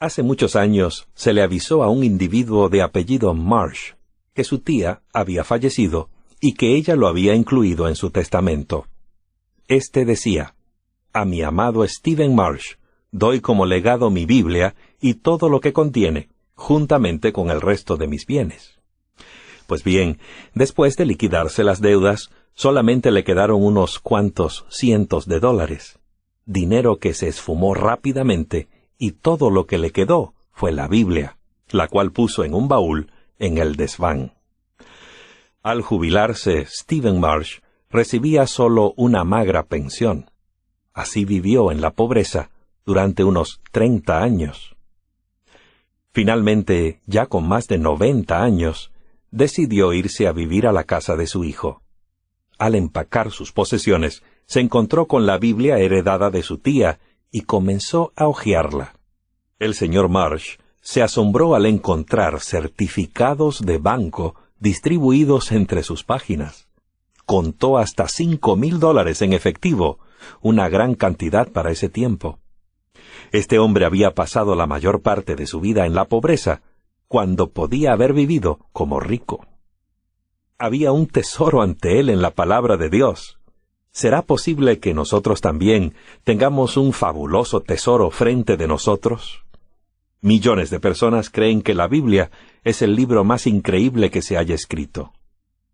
Hace muchos años se le avisó a un individuo de apellido Marsh que su tía había fallecido y que ella lo había incluido en su testamento. Este decía: «A mi amado Stephen Marsh doy como legado mi Biblia y todo lo que contiene, juntamente con el resto de mis bienes». Pues bien, después de liquidarse las deudas, solamente le quedaron unos cuantos cientos de dólares, dinero que se esfumó rápidamente, y todo lo que le quedó fue la Biblia, la cual puso en un baúl en el desván. Al jubilarse, Stephen Marsh recibía solo una magra pensión. Así vivió en la pobreza durante unos 30 años. Finalmente, ya con más de 90 años, decidió irse a vivir a la casa de su hijo. Al empacar sus posesiones, se encontró con la Biblia heredada de su tía y comenzó a hojearla. El señor Marsh se asombró al encontrar certificados de banco distribuidos entre sus páginas. Contó hasta $5,000 en efectivo, una gran cantidad para ese tiempo. Este hombre había pasado la mayor parte de su vida en la pobreza, cuando podía haber vivido como rico. Había un tesoro ante él en la palabra de Dios. ¿Será posible que nosotros también tengamos un fabuloso tesoro frente de nosotros? Millones de personas creen que la Biblia es el libro más increíble que se haya escrito.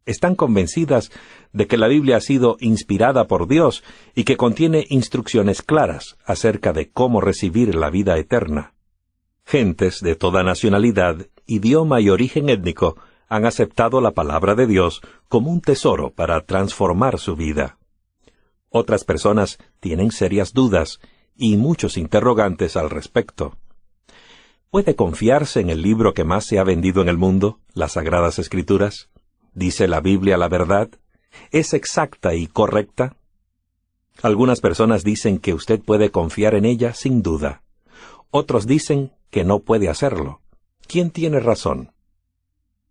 Están convencidas de que la Biblia ha sido inspirada por Dios y que contiene instrucciones claras acerca de cómo recibir la vida eterna. Gentes de toda nacionalidad, idioma y origen étnico han aceptado la palabra de Dios como un tesoro para transformar su vida. Otras personas tienen serias dudas y muchos interrogantes al respecto. ¿Puede confiarse en el libro que más se ha vendido en el mundo, las Sagradas Escrituras? ¿Dice la Biblia la verdad? ¿Es exacta y correcta? Algunas personas dicen que usted puede confiar en ella sin duda. Otros dicen que no puede hacerlo. ¿Quién tiene razón?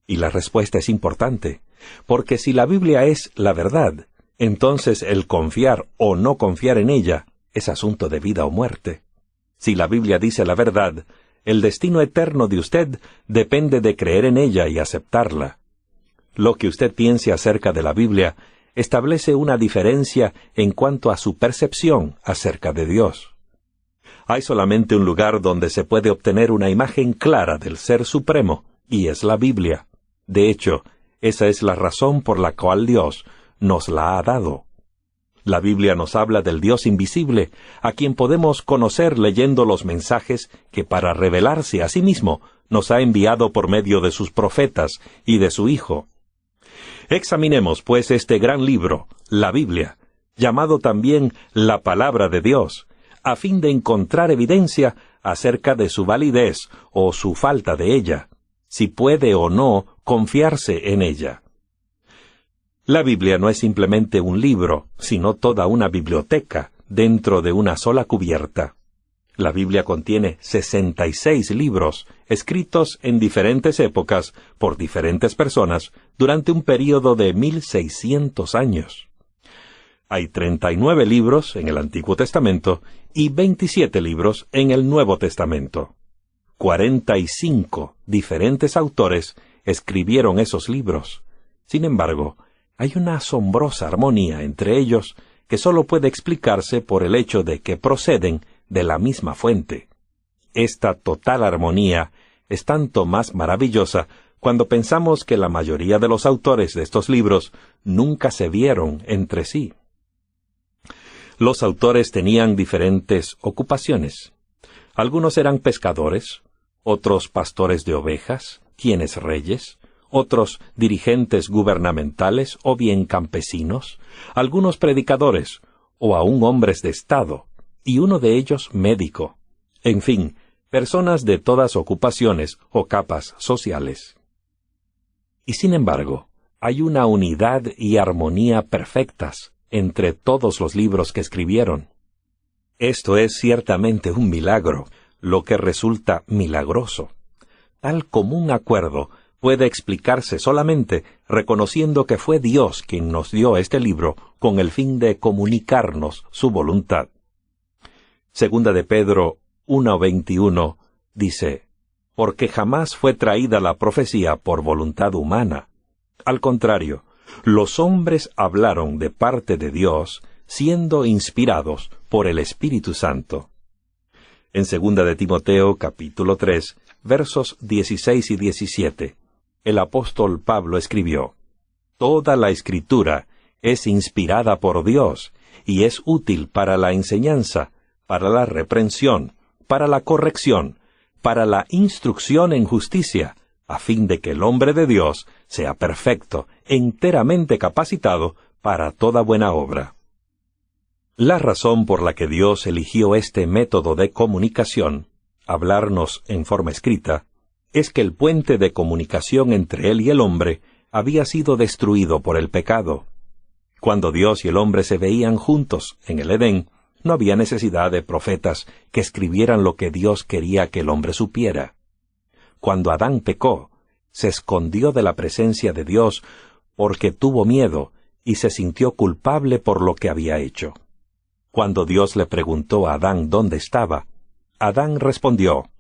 Y la respuesta es importante, porque si la Biblia es la verdad, entonces el confiar o no confiar en ella es asunto de vida o muerte. Si la Biblia dice la verdad, el destino eterno de usted depende de creer en ella y aceptarla. Lo que usted piense acerca de la Biblia establece una diferencia en cuanto a su percepción acerca de Dios. Hay solamente un lugar donde se puede obtener una imagen clara del Ser Supremo, y es la Biblia. De hecho, esa es la razón por la cual Dios nos la ha dado. La Biblia nos habla del Dios invisible, a quien podemos conocer leyendo los mensajes que para revelarse a sí mismo nos ha enviado por medio de sus profetas y de su Hijo. Examinemos, pues, este gran libro, la Biblia, llamado también la Palabra de Dios, a fin de encontrar evidencia acerca de su validez o su falta de ella, si puede o no confiarse en ella. La Biblia no es simplemente un libro, sino toda una biblioteca dentro de una sola cubierta. La Biblia contiene 66 libros, escritos en diferentes épocas por diferentes personas durante un período de 1600 años. Hay 39 libros en el Antiguo Testamento y 27 libros en el Nuevo Testamento. 45 diferentes autores escribieron esos libros. Sin embargo, hay una asombrosa armonía entre ellos que solo puede explicarse por el hecho de que proceden de la misma fuente. Esta total armonía es tanto más maravillosa cuando pensamos que la mayoría de los autores de estos libros nunca se vieron entre sí. Los autores tenían diferentes ocupaciones. Algunos eran pescadores, otros pastores de ovejas, quienes reyes, otros dirigentes gubernamentales o bien campesinos, algunos predicadores o aún hombres de Estado, y uno de ellos médico. En fin, personas de todas ocupaciones o capas sociales. Y sin embargo, hay una unidad y armonía perfectas entre todos los libros que escribieron. Esto es ciertamente un milagro, lo que resulta milagroso. Tal común acuerdo puede explicarse solamente reconociendo que fue Dios quien nos dio este libro con el fin de comunicarnos su voluntad. Segunda de Pedro 1:21 dice, porque jamás fue traída la profecía por voluntad humana. Al contrario, los hombres hablaron de parte de Dios, siendo inspirados por el Espíritu Santo. En 2 de Timoteo, capítulo 3, versos 16 y 17, el apóstol Pablo escribió, Toda la Escritura es inspirada por Dios, y es útil para la enseñanza, para la reprensión, para la corrección, para la instrucción en justicia, a fin de que el hombre de Dios sea perfecto, enteramente capacitado para toda buena obra. La razón por la que Dios eligió este método de comunicación, hablarnos en forma escrita, es que el puente de comunicación entre Él y el hombre había sido destruido por el pecado. Cuando Dios y el hombre se veían juntos en el Edén, no había necesidad de profetas que escribieran lo que Dios quería que el hombre supiera. Cuando Adán pecó, se escondió de la presencia de Dios porque tuvo miedo y se sintió culpable por lo que había hecho. Cuando Dios le preguntó a Adán dónde estaba, Adán respondió,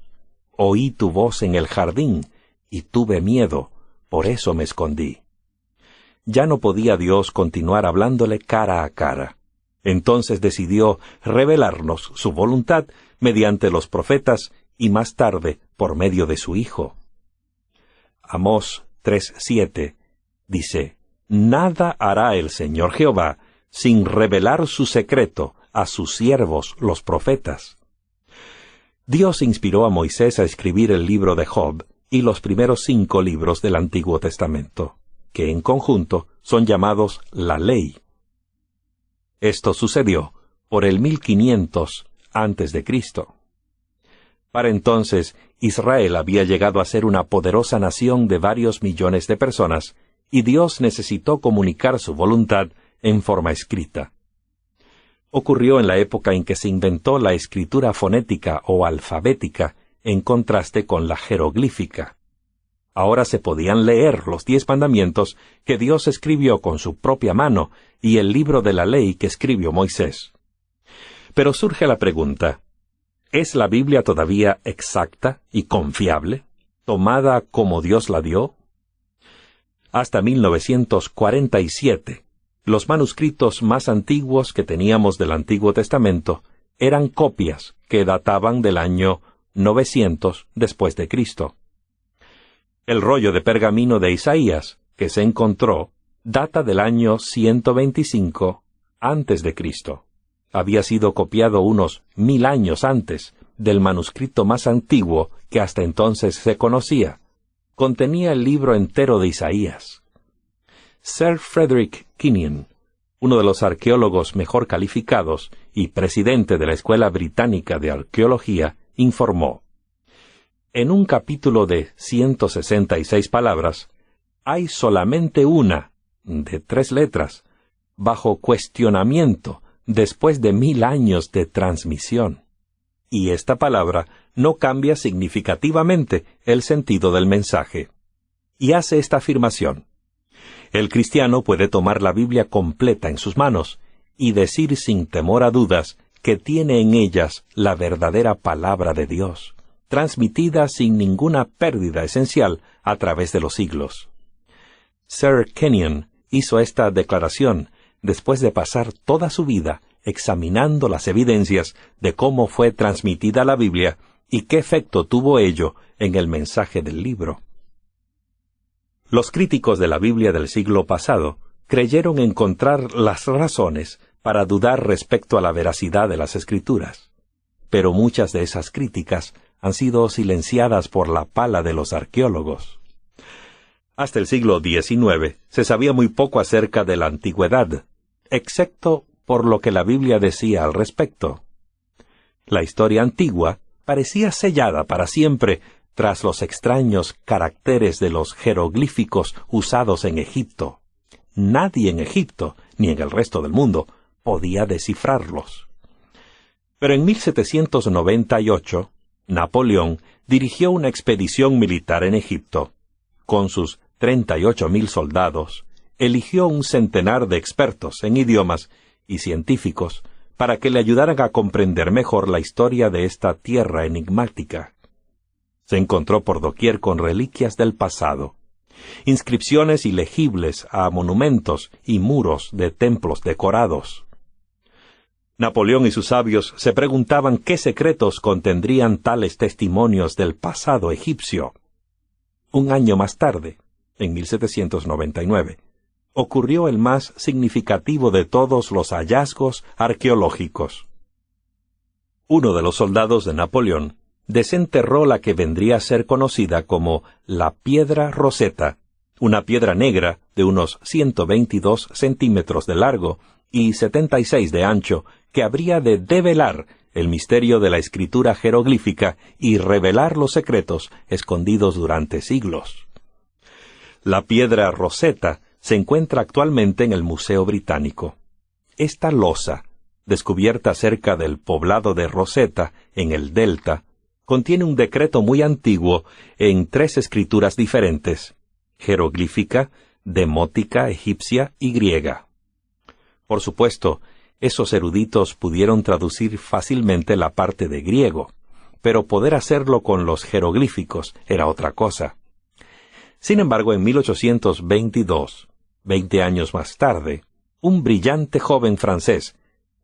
«Oí tu voz en el jardín y tuve miedo, por eso me escondí». Ya no podía Dios continuar hablándole cara a cara. Entonces decidió revelarnos su voluntad mediante los profetas y más tarde por medio de su Hijo. Amós 3:7 dice, «Nada hará el Señor Jehová sin revelar su secreto a sus siervos los profetas». Dios inspiró a Moisés a escribir el libro de Job y los primeros 5 libros del Antiguo Testamento, que en conjunto son llamados la Ley. Esto sucedió por el 1500 antes de Cristo. Para entonces, Israel había llegado a ser una poderosa nación de varios millones de personas, y Dios necesitó comunicar su voluntad en forma escrita. Ocurrió en la época en que se inventó la escritura fonética o alfabética, en contraste con la jeroglífica. Ahora se podían leer los 10 mandamientos que Dios escribió con su propia mano y el libro de la ley que escribió Moisés. Pero surge la pregunta, ¿es la Biblia todavía exacta y confiable, tomada como Dios la dio? Hasta 1947, los manuscritos más antiguos que teníamos del Antiguo Testamento eran copias que databan del año 900 después de Cristo. El rollo de pergamino de Isaías, que se encontró, data del año 125 antes de Cristo. Había sido copiado unos 1000 años antes del manuscrito más antiguo que hasta entonces se conocía. Contenía el libro entero de Isaías. Sir Frederick Kenyon, uno de los arqueólogos mejor calificados y presidente de la Escuela Británica de Arqueología, informó: en un capítulo de 166 palabras, hay solamente una, de 3 letras, bajo cuestionamiento después de 1000 años de transmisión. Y esta palabra no cambia significativamente el sentido del mensaje. Y hace esta afirmación: el cristiano puede tomar la Biblia completa en sus manos y decir sin temor a dudas que tiene en ellas la verdadera palabra de Dios, transmitida sin ninguna pérdida esencial a través de los siglos. Sir Kenyon hizo esta declaración después de pasar toda su vida examinando las evidencias de cómo fue transmitida la Biblia y qué efecto tuvo ello en el mensaje del libro. Los críticos de la Biblia del siglo pasado creyeron encontrar las razones para dudar respecto a la veracidad de las Escrituras, pero muchas de esas críticas han sido silenciadas por la pala de los arqueólogos. Hasta el siglo XIX se sabía muy poco acerca de la antigüedad, excepto por lo que la Biblia decía al respecto. La historia antigua parecía sellada para siempre tras los extraños caracteres de los jeroglíficos usados en Egipto. Nadie en Egipto, ni en el resto del mundo, podía descifrarlos. Pero en 1798, Napoleón dirigió una expedición militar en Egipto. Con sus 38,000 soldados, eligió un centenar de expertos en idiomas y científicos para que le ayudaran a comprender mejor la historia de esta tierra enigmática. Se encontró por doquier con reliquias del pasado, inscripciones ilegibles a monumentos y muros de templos decorados. Napoleón y sus sabios se preguntaban qué secretos contendrían tales testimonios del pasado egipcio. Un año más tarde, en 1799, ocurrió el más significativo de todos los hallazgos arqueológicos. Uno de los soldados de Napoleón desenterró la que vendría a ser conocida como la piedra Rosetta, una piedra negra de unos 122 centímetros de largo y 76 de ancho, que habría de develar el misterio de la escritura jeroglífica y revelar los secretos escondidos durante siglos. La piedra Rosetta se encuentra actualmente en el Museo Británico. Esta losa, descubierta cerca del poblado de Rosetta, en el Delta, contiene un decreto muy antiguo en 3 escrituras diferentes: jeroglífica, demótica egipcia y griega. Por supuesto, esos eruditos pudieron traducir fácilmente la parte de griego, pero poder hacerlo con los jeroglíficos era otra cosa. Sin embargo, en 1822, 20 años más tarde, un brillante joven francés,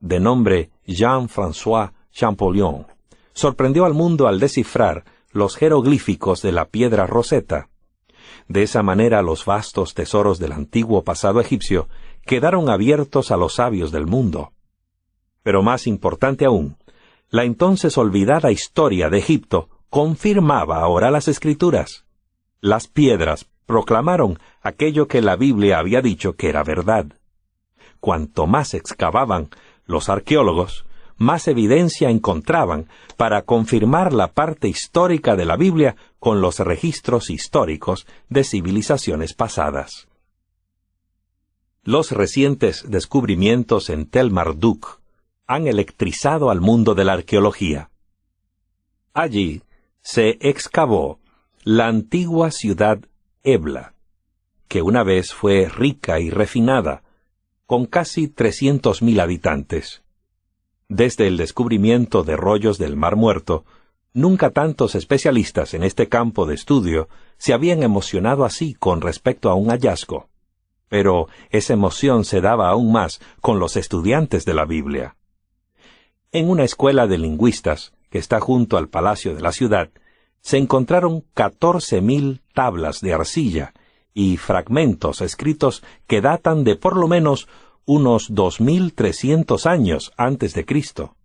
de nombre Jean-François Champollion, sorprendió al mundo al descifrar los jeroglíficos de la piedra Rosetta. De esa manera los vastos tesoros del antiguo pasado egipcio quedaron abiertos a los sabios del mundo. Pero más importante aún, la entonces olvidada historia de Egipto confirmaba ahora las escrituras. Las piedras proclamaron aquello que la Biblia había dicho que era verdad. Cuanto más excavaban los arqueólogos, más evidencia encontraban para confirmar la parte histórica de la Biblia con los registros históricos de civilizaciones pasadas. Los recientes descubrimientos en Tel Marduk han electrizado al mundo de la arqueología. Allí se excavó la antigua ciudad Ebla, que una vez fue rica y refinada, con casi 300.000 habitantes. Desde el descubrimiento de rollos del Mar Muerto, nunca tantos especialistas en este campo de estudio se habían emocionado así con respecto a un hallazgo. Pero esa emoción se daba aún más con los estudiantes de la Biblia. En una escuela de lingüistas, que está junto al palacio de la ciudad, se encontraron 14.000 tablas de arcilla y fragmentos escritos que datan de por lo menos unos 2.300 años antes de Cristo.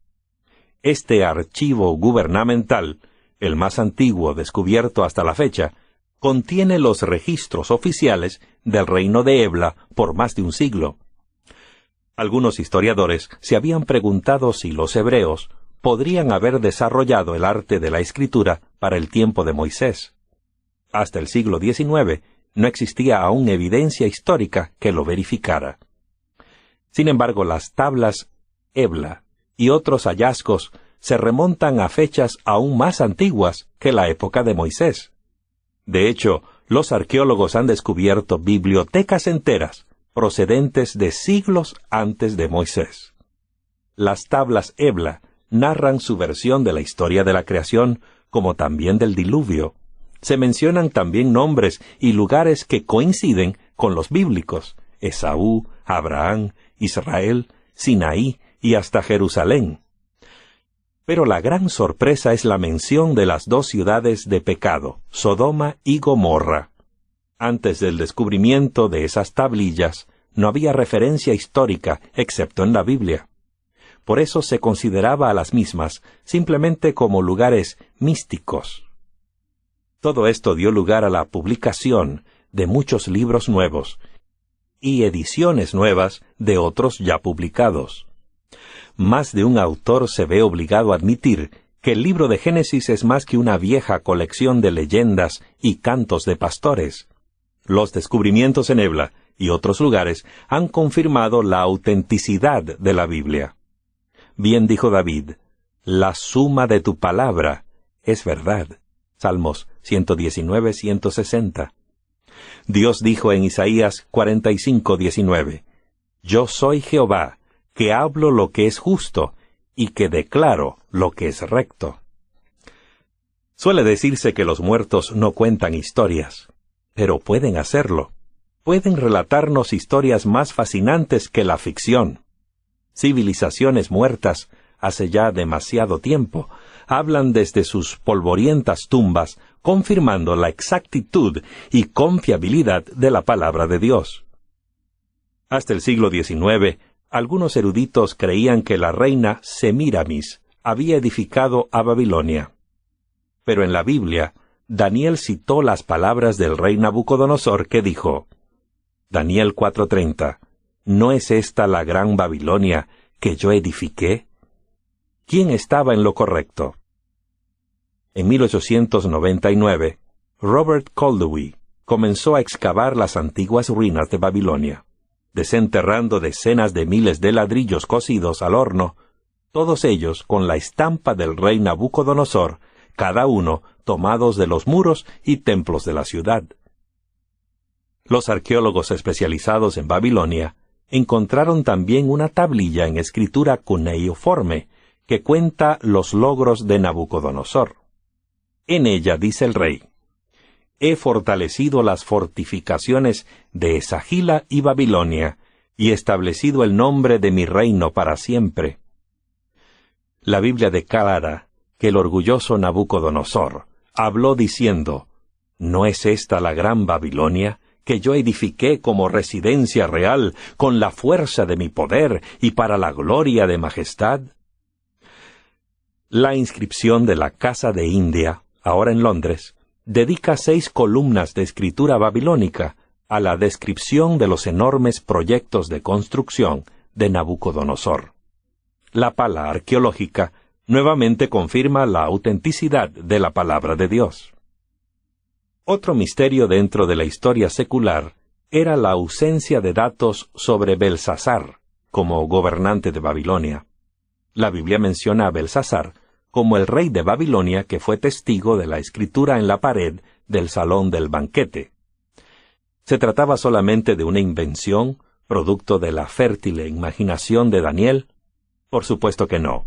Este archivo gubernamental, el más antiguo descubierto hasta la fecha, contiene los registros oficiales del reino de Ebla por más de un siglo. Algunos historiadores se habían preguntado si los hebreos podrían haber desarrollado el arte de la escritura para el tiempo de Moisés. Hasta el siglo XIX no existía aún evidencia histórica que lo verificara. Sin embargo, las tablas Ebla y otros hallazgos se remontan a fechas aún más antiguas que la época de Moisés. De hecho, los arqueólogos han descubierto bibliotecas enteras procedentes de siglos antes de Moisés. Las tablas Ebla narran su versión de la historia de la creación, como también del diluvio. Se mencionan también nombres y lugares que coinciden con los bíblicos: Esaú, Abraham, Israel, Sinaí y hasta Jerusalén. Pero la gran sorpresa es la mención de las 2 ciudades de pecado, Sodoma y Gomorra. Antes del descubrimiento de esas tablillas, no había referencia histórica excepto en la Biblia. Por eso se consideraba a las mismas simplemente como lugares místicos. Todo esto dio lugar a la publicación de muchos libros nuevos y ediciones nuevas de otros ya publicados. Más de un autor se ve obligado a admitir que el libro de Génesis es más que una vieja colección de leyendas y cantos de pastores. Los descubrimientos en Ebla y otros lugares han confirmado la autenticidad de la Biblia. Bien dijo David: la suma de tu palabra es verdad. Salmos 119, 160. Dios dijo en Isaías 45:19, yo soy Jehová, que hablo lo que es justo, y que declaro lo que es recto. Suele decirse que los muertos no cuentan historias, pero pueden hacerlo. Pueden relatarnos historias más fascinantes que la ficción. Civilizaciones muertas, hace ya demasiado tiempo, hablan desde sus polvorientas tumbas, confirmando la exactitud y confiabilidad de la palabra de Dios. Hasta el siglo XIX, algunos eruditos creían que la reina Semíramis había edificado a Babilonia. Pero en la Biblia, Daniel citó las palabras del rey Nabucodonosor que dijo, Daniel 4:30, ¿no es esta la gran Babilonia que yo edifiqué? ¿Quién estaba en lo correcto? En 1899, Robert Koldewey comenzó a excavar las antiguas ruinas de Babilonia, desenterrando decenas de miles de ladrillos cocidos al horno, todos ellos con la estampa del rey Nabucodonosor, cada uno tomados de los muros y templos de la ciudad. Los arqueólogos especializados en Babilonia encontraron también una tablilla en escritura cuneiforme que cuenta los logros de Nabucodonosor. En ella dice el rey, «He fortalecido las fortificaciones de Esagila y Babilonia, y establecido el nombre de mi reino para siempre». La Biblia declara que el orgulloso Nabucodonosor habló diciendo, «¿No es esta la gran Babilonia que yo edifiqué como residencia real con la fuerza de mi poder y para la gloria de majestad?» La inscripción de la Casa de India, ahora en Londres, dedica 6 columnas de escritura babilónica a la descripción de los enormes proyectos de construcción de Nabucodonosor. La pala arqueológica nuevamente confirma la autenticidad de la palabra de Dios. Otro misterio dentro de la historia secular era la ausencia de datos sobre Belsasar como gobernante de Babilonia. La Biblia menciona a Belsasar como el rey de Babilonia que fue testigo de la escritura en la pared del salón del banquete. ¿Se trataba solamente de una invención, producto de la fértil imaginación de Daniel? Por supuesto que no.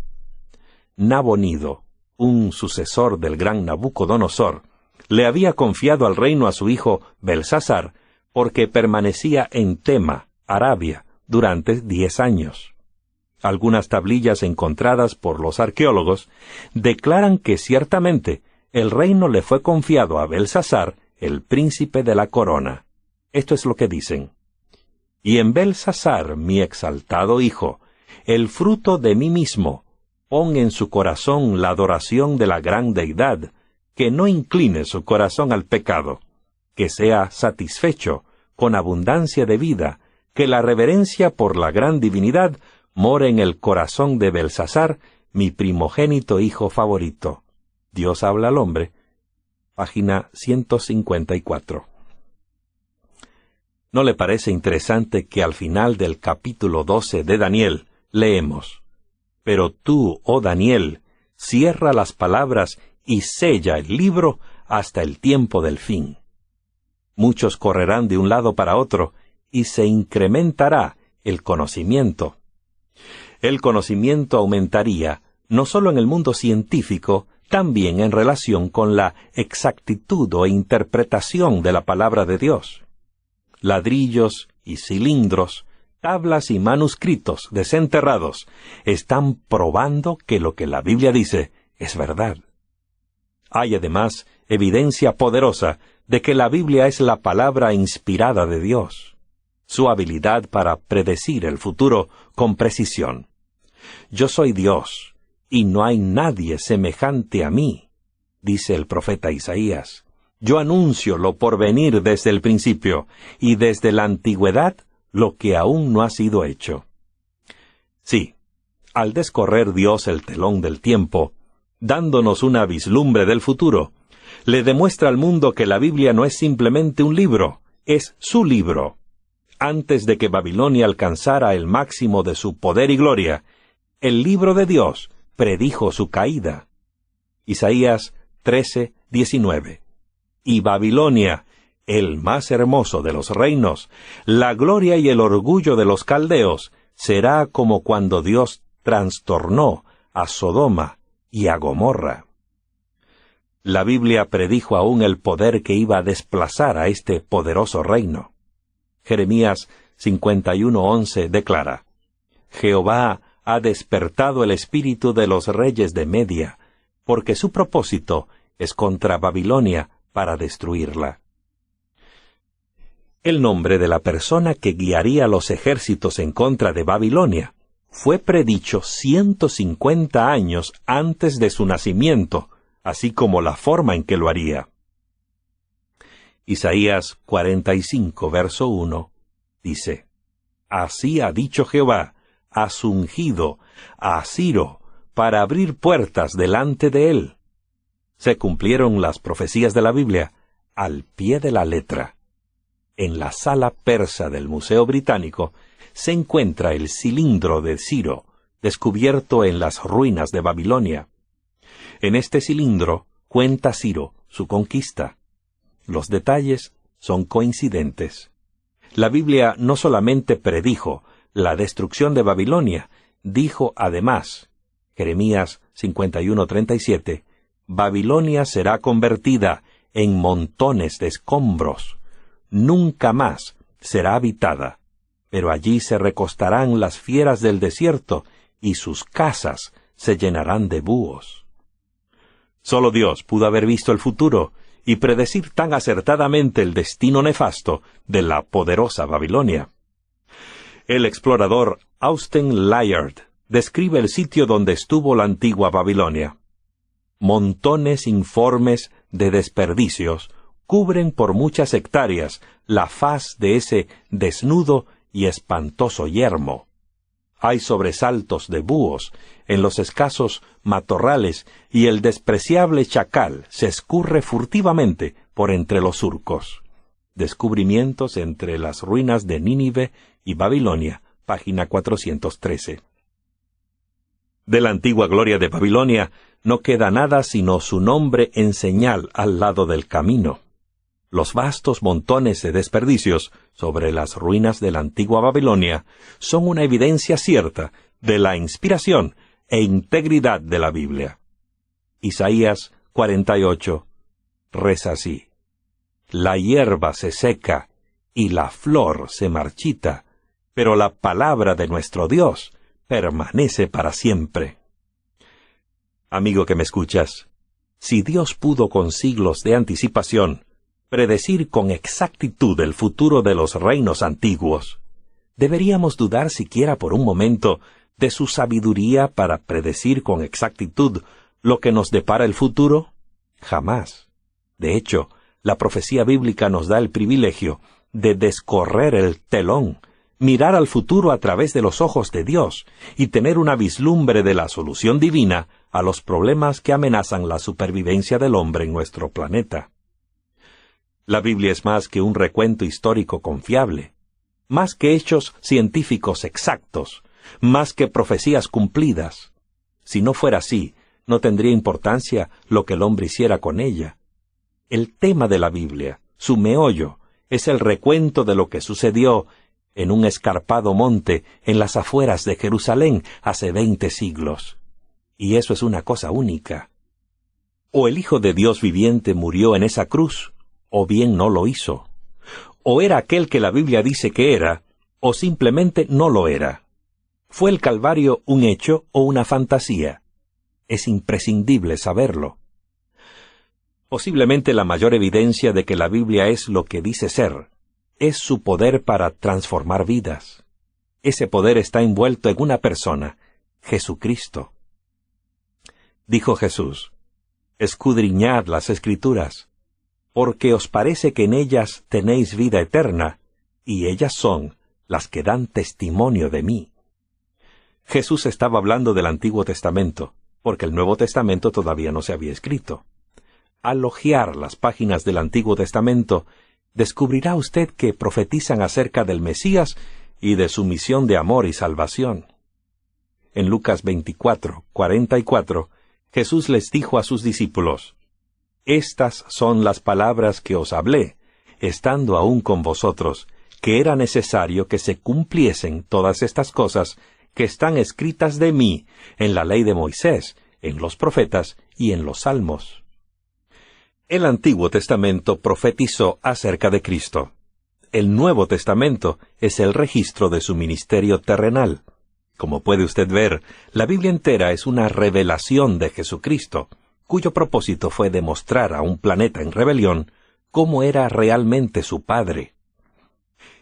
Nabonido, un sucesor del gran Nabucodonosor, le había confiado al reino a su hijo Belsasar porque permanecía en Tema, Arabia, durante 10 años. Algunas tablillas encontradas por los arqueólogos declaran que ciertamente el reino le fue confiado a Belsasar, el príncipe de la corona. Esto es lo que dicen. «Y en Belsasar, mi exaltado hijo, el fruto de mí mismo, pon en su corazón la adoración de la gran deidad, que no incline su corazón al pecado, que sea satisfecho con abundancia de vida, que la reverencia por la gran divinidad more en el corazón de Belsasar, mi primogénito hijo favorito». Dios habla al hombre, página 154. ¿No le parece interesante que al final del capítulo 12 de Daniel leemos, «Pero tú, oh Daniel, cierra las palabras y sella el libro hasta el tiempo del fin»? Muchos correrán de un lado para otro y se incrementará el conocimiento. El conocimiento aumentaría no solo en el mundo científico, también en relación con la exactitud o interpretación de la palabra de Dios. Ladrillos y cilindros, tablas y manuscritos desenterrados están probando que lo que la Biblia dice es verdad. Hay además evidencia poderosa de que la Biblia es la palabra inspirada de Dios, su habilidad para predecir el futuro con precisión. «Yo soy Dios, y no hay nadie semejante a mí», dice el profeta Isaías. «Yo anuncio lo por venir desde el principio, y desde la antigüedad lo que aún no ha sido hecho». Sí, al descorrer Dios el telón del tiempo, dándonos una vislumbre del futuro, le demuestra al mundo que la Biblia no es simplemente un libro, es su libro. Antes de que Babilonia alcanzara el máximo de su poder y gloria, el libro de Dios predijo su caída. Isaías 13:19. «Y Babilonia, el más hermoso de los reinos, la gloria y el orgullo de los caldeos, será como cuando Dios trastornó a Sodoma y a Gomorra». La Biblia predijo aún el poder que iba a desplazar a este poderoso reino. Jeremías 51:11 declara: Jehová ha despertado el espíritu de los reyes de Media, porque su propósito es contra Babilonia para destruirla. El nombre de la persona que guiaría los ejércitos en contra de Babilonia fue predicho 150 años antes de su nacimiento, así como la forma en que lo haría. Isaías 45, verso 1, dice: Así ha dicho Jehová, has ungido a Ciro para abrir puertas delante de él. Se cumplieron las profecías de la Biblia al pie de la letra. En la sala persa del Museo Británico se encuentra el cilindro de Ciro, descubierto en las ruinas de Babilonia. En este cilindro cuenta Ciro su conquista. Los detalles son coincidentes. La Biblia no solamente predijo la destrucción de Babilonia, dijo además, Jeremías 51:37, Babilonia será convertida en montones de escombros. Nunca más será habitada, pero allí se recostarán las fieras del desierto y sus casas se llenarán de búhos. Solo Dios pudo haber visto el futuro y predecir tan acertadamente el destino nefasto de la poderosa Babilonia. El explorador Austin Layard describe el sitio donde estuvo la antigua Babilonia. Montones informes de desperdicios cubren por muchas hectáreas la faz de ese desnudo y espantoso yermo. Hay sobresaltos de búhos en los escasos matorrales y el despreciable chacal se escurre furtivamente por entre los surcos. Descubrimientos entre las ruinas de Nínive y Babilonia, página 413. De la antigua gloria de Babilonia no queda nada sino su nombre en señal al lado del camino. Los vastos montones de desperdicios sobre las ruinas de la antigua Babilonia son una evidencia cierta de la inspiración e integridad de la Biblia. Isaías 48 reza así: La hierba se seca y la flor se marchita, pero la palabra de nuestro Dios permanece para siempre. Amigo que me escuchas, si Dios pudo con siglos de anticipación predecir con exactitud el futuro de los reinos antiguos, ¿deberíamos dudar siquiera por un momento de su sabiduría para predecir con exactitud lo que nos depara el futuro? Jamás. De hecho, la profecía bíblica nos da el privilegio de descorrer el telón, mirar al futuro a través de los ojos de Dios y tener una vislumbre de la solución divina a los problemas que amenazan la supervivencia del hombre en nuestro planeta. La Biblia es más que un recuento histórico confiable, más que hechos científicos exactos, más que profecías cumplidas. Si no fuera así, no tendría importancia lo que el hombre hiciera con ella. El tema de la Biblia, su meollo, es el recuento de lo que sucedió en un escarpado monte en las afueras de Jerusalén hace 20 siglos. Y eso es una cosa única. O el Hijo de Dios viviente murió en esa cruz, o bien no lo hizo. O era aquel que la Biblia dice que era, o simplemente no lo era. ¿Fue el Calvario un hecho o una fantasía? Es imprescindible saberlo. Posiblemente la mayor evidencia de que la Biblia es lo que dice ser, es su poder para transformar vidas. Ese poder está envuelto en una persona, Jesucristo. Dijo Jesús: Escudriñad las Escrituras, porque os parece que en ellas tenéis vida eterna, y ellas son las que dan testimonio de mí. Jesús estaba hablando del Antiguo Testamento, porque el Nuevo Testamento todavía no se había escrito. Al hojear las páginas del Antiguo Testamento, descubrirá usted que profetizan acerca del Mesías y de su misión de amor y salvación. En Lucas 24:44, Jesús les dijo a sus discípulos: Estas son las palabras que os hablé, estando aún con vosotros, que era necesario que se cumpliesen todas estas cosas que están escritas de mí en la ley de Moisés, en los profetas y en los salmos. El Antiguo Testamento profetizó acerca de Cristo. El Nuevo Testamento es el registro de su ministerio terrenal. Como puede usted ver, la Biblia entera es una revelación de Jesucristo, cuyo propósito fue demostrar a un planeta en rebelión cómo era realmente su Padre.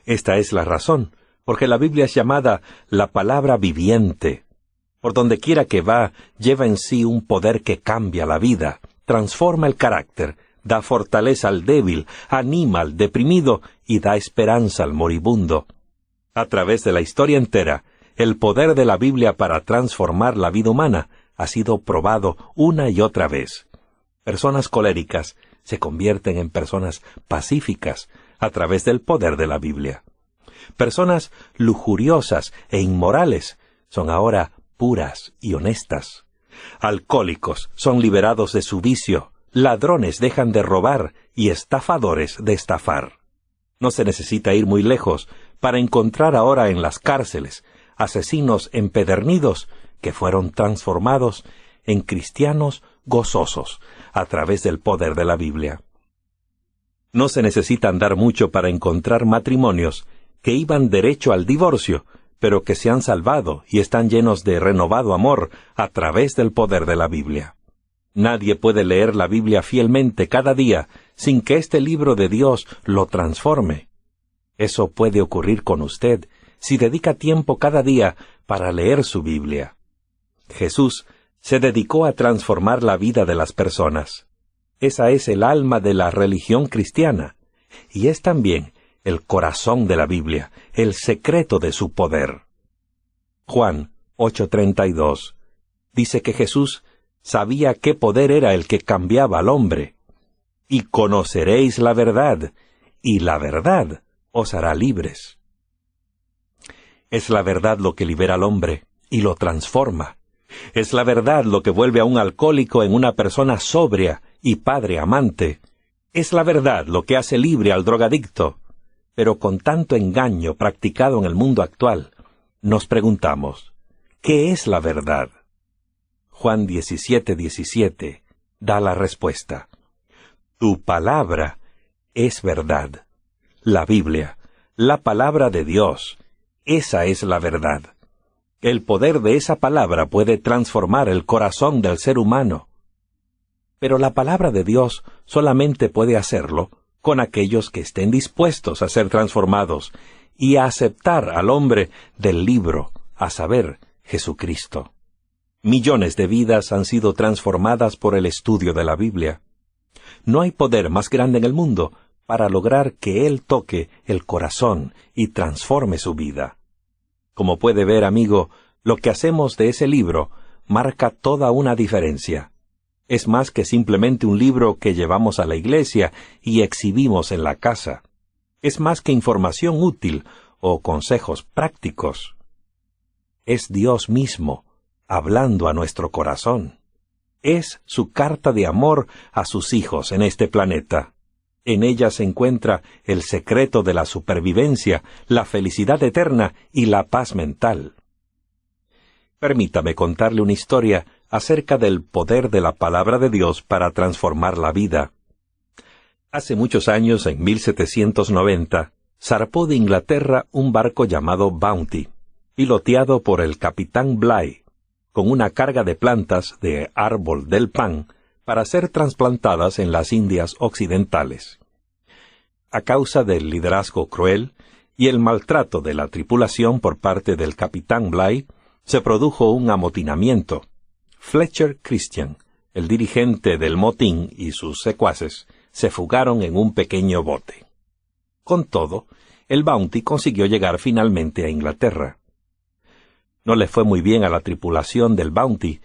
Esta es la razón, porque la Biblia es llamada la palabra viviente. Por donde quiera que va, lleva en sí un poder que cambia la vida, transforma el carácter, da fortaleza al débil, anima al deprimido y da esperanza al moribundo. A través de la historia entera, el poder de la Biblia para transformar la vida humana ha sido probado una y otra vez. Personas coléricas se convierten en personas pacíficas a través del poder de la Biblia. Personas lujuriosas e inmorales son ahora puras y honestas. Alcohólicos son liberados de su vicio, ladrones dejan de robar y estafadores de estafar. No se necesita ir muy lejos para encontrar ahora en las cárceles asesinos empedernidos que fueron transformados en cristianos gozosos a través del poder de la Biblia. No se necesita andar mucho para encontrar matrimonios que iban derecho al divorcio, pero que se han salvado y están llenos de renovado amor a través del poder de la Biblia. Nadie puede leer la Biblia fielmente cada día sin que este libro de Dios lo transforme. Eso puede ocurrir con usted si dedica tiempo cada día para leer su Biblia. Jesús se dedicó a transformar la vida de las personas. Esa es el alma de la religión cristiana, y es también el corazón de la Biblia, el secreto de su poder. Juan 8:32 dice que Jesús sabía qué poder era el que cambiaba al hombre. Y conoceréis la verdad, y la verdad os hará libres. Es la verdad lo que libera al hombre y lo transforma. Es la verdad lo que vuelve a un alcohólico en una persona sobria y padre amante. Es la verdad lo que hace libre al drogadicto. Pero con tanto engaño practicado en el mundo actual, nos preguntamos, ¿qué es la verdad? Juan 17:17 da la respuesta. Tu palabra es verdad. La Biblia, la palabra de Dios, esa es la verdad. El poder de esa palabra puede transformar el corazón del ser humano. Pero la palabra de Dios solamente puede hacerlo con aquellos que estén dispuestos a ser transformados y a aceptar al hombre del libro, a saber, Jesucristo. Millones de vidas han sido transformadas por el estudio de la Biblia. No hay poder más grande en el mundo para lograr que Él toque el corazón y transforme su vida. Como puede ver, amigo, lo que hacemos de ese libro marca toda una diferencia. Es más que simplemente un libro que llevamos a la iglesia y exhibimos en la casa. Es más que información útil o consejos prácticos. Es Dios mismo hablando a nuestro corazón. Es su carta de amor a sus hijos en este planeta. En ella se encuentra el secreto de la supervivencia, la felicidad eterna y la paz mental. Permítame contarle una historia acerca del poder de la palabra de Dios para transformar la vida. Hace muchos años, en 1790, zarpó de Inglaterra un barco llamado Bounty, piloteado por el capitán Bligh, con una carga de plantas de árbol del pan para ser trasplantadas en las Indias occidentales. A causa del liderazgo cruel y el maltrato de la tripulación por parte del capitán Bligh, se produjo un amotinamiento. Fletcher Christian, el dirigente del motín, y sus secuaces se fugaron en un pequeño bote. Con todo, el Bounty consiguió llegar finalmente a Inglaterra. No le fue muy bien a la tripulación del Bounty,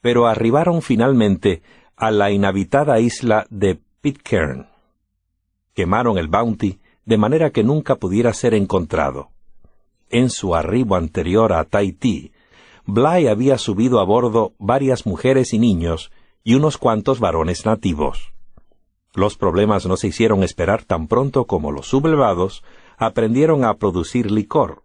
pero arribaron finalmente a la inhabitada isla de Pitcairn. Quemaron el Bounty de manera que nunca pudiera ser encontrado. En su arribo anterior a Tahití, Bligh había subido a bordo varias mujeres y niños y unos cuantos varones nativos. Los problemas no se hicieron esperar tan pronto como los sublevados aprendieron a producir licor.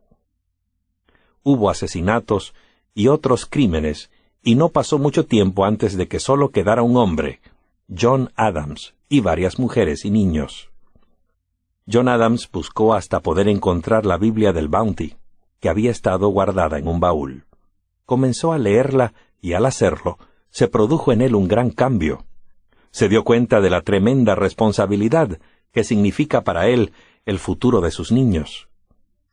Hubo asesinatos y otros crímenes, y no pasó mucho tiempo antes de que solo quedara un hombre, John Adams y varias mujeres y niños. John Adams buscó hasta poder encontrar la Biblia del Bounty, que había estado guardada en un baúl. Comenzó a leerla y al hacerlo, se produjo en él un gran cambio. Se dio cuenta de la tremenda responsabilidad que significa para él el futuro de sus niños.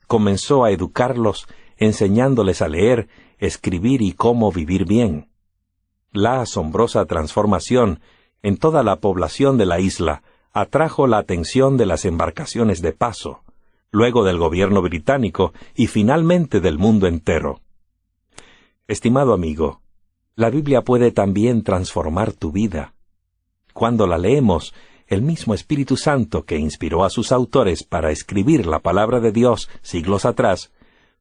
Comenzó a educarlos, enseñándoles a leer, escribir y cómo vivir bien. La asombrosa transformación en toda la población de la isla atrajo la atención de las embarcaciones de paso, luego del gobierno británico y finalmente del mundo entero. Estimado amigo, la Biblia puede también transformar tu vida. Cuando la leemos, el mismo Espíritu Santo que inspiró a sus autores para escribir la palabra de Dios siglos atrás,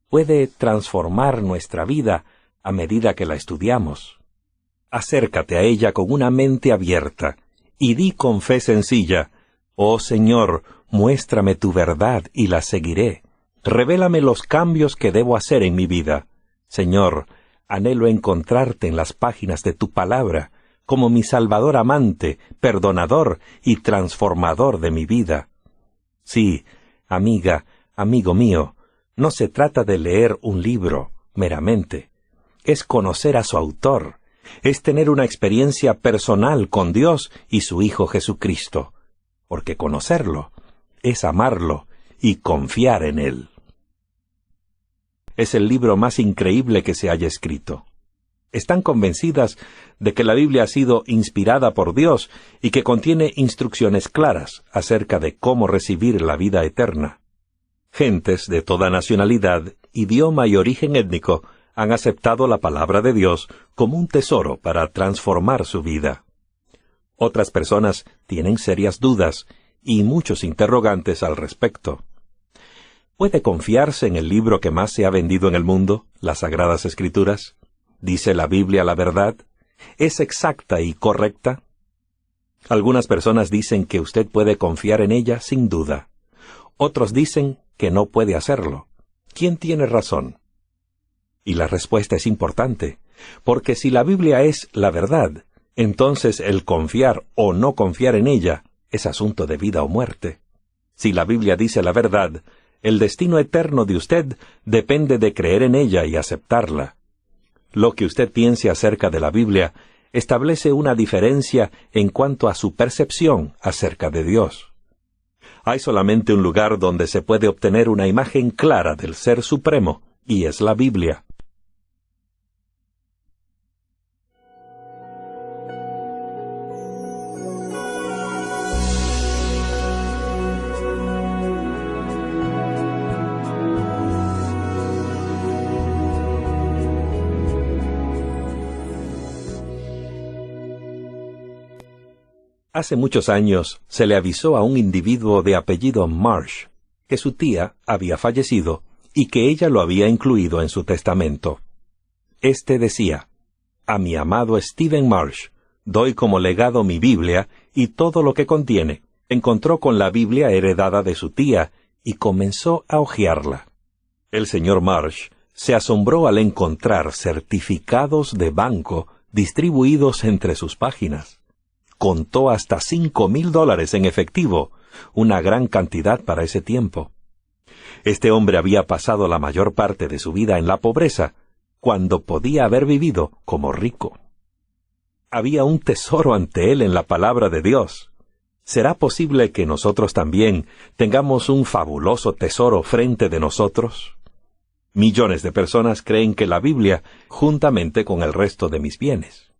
puede transformar nuestra vida a medida que la estudiamos. Acércate a ella con una mente abierta y di con fe sencilla: «Oh Señor, muéstrame tu verdad y la seguiré. Revélame los cambios que debo hacer en mi vida. Señor, anhelo encontrarte en las páginas de tu palabra como mi Salvador amante, perdonador y transformador de mi vida». Sí, amiga, amigo mío, no se trata de leer un libro meramente. Es conocer a su autor. Es tener una experiencia personal con Dios y su Hijo Jesucristo. Porque conocerlo es amarlo y confiar en Él. Es el libro más increíble que se haya escrito. Están convencidas de que la Biblia ha sido inspirada por Dios y que contiene instrucciones claras acerca de cómo recibir la vida eterna. Gentes de toda nacionalidad, idioma y origen étnico han aceptado la palabra de Dios como un tesoro para transformar su vida. Otras personas tienen serias dudas y muchos interrogantes al respecto. ¿Puede confiarse en el libro que más se ha vendido en el mundo, las Sagradas Escrituras? ¿Dice la Biblia la verdad? ¿Es exacta y correcta? Algunas personas dicen que usted puede confiar en ella sin duda. Otros dicen que no puede hacerlo. ¿Quién tiene razón? Y la respuesta es importante, porque si la Biblia es la verdad, entonces el confiar o no confiar en ella es asunto de vida o muerte. Si la Biblia dice la verdad, el destino eterno de usted depende de creer en ella y aceptarla. Lo que usted piense acerca de la Biblia establece una diferencia en cuanto a su percepción acerca de Dios. Hay solamente un lugar donde se puede obtener una imagen clara del Ser Supremo, y es la Biblia. Hace muchos años se le avisó a un individuo de apellido Marsh que su tía había fallecido y que ella lo había incluido en su testamento. Este decía: «A mi amado Stephen Marsh, doy como legado mi Biblia y todo lo que contiene». Encontró con la Biblia heredada de su tía y comenzó a hojearla. El señor Marsh se asombró al encontrar certificados de banco distribuidos entre sus páginas. Contó hasta $5,000 en efectivo, una gran cantidad para ese tiempo. Este hombre había pasado la mayor parte de su vida en la pobreza, cuando podía haber vivido como rico. Había un tesoro ante él en la palabra de Dios. ¿Será posible que nosotros también tengamos un fabuloso tesoro frente de nosotros? Millones de personas creen que la Biblia, juntamente con el resto de mis bienes.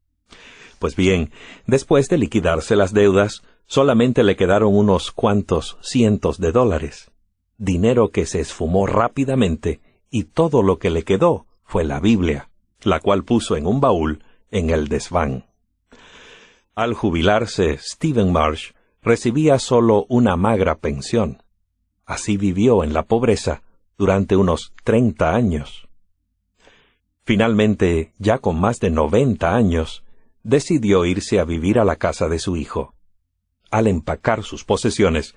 Pues bien, después de liquidarse las deudas, solamente le quedaron unos cuantos cientos de dólares. Dinero que se esfumó rápidamente, y todo lo que le quedó fue la Biblia, la cual puso en un baúl en el desván. Al jubilarse, Stephen Marsh recibía solo una magra pensión. Así vivió en la pobreza durante unos 30 años. Finalmente, ya con más de 90 años, decidió irse a vivir a la casa de su hijo. Al empacar sus posesiones,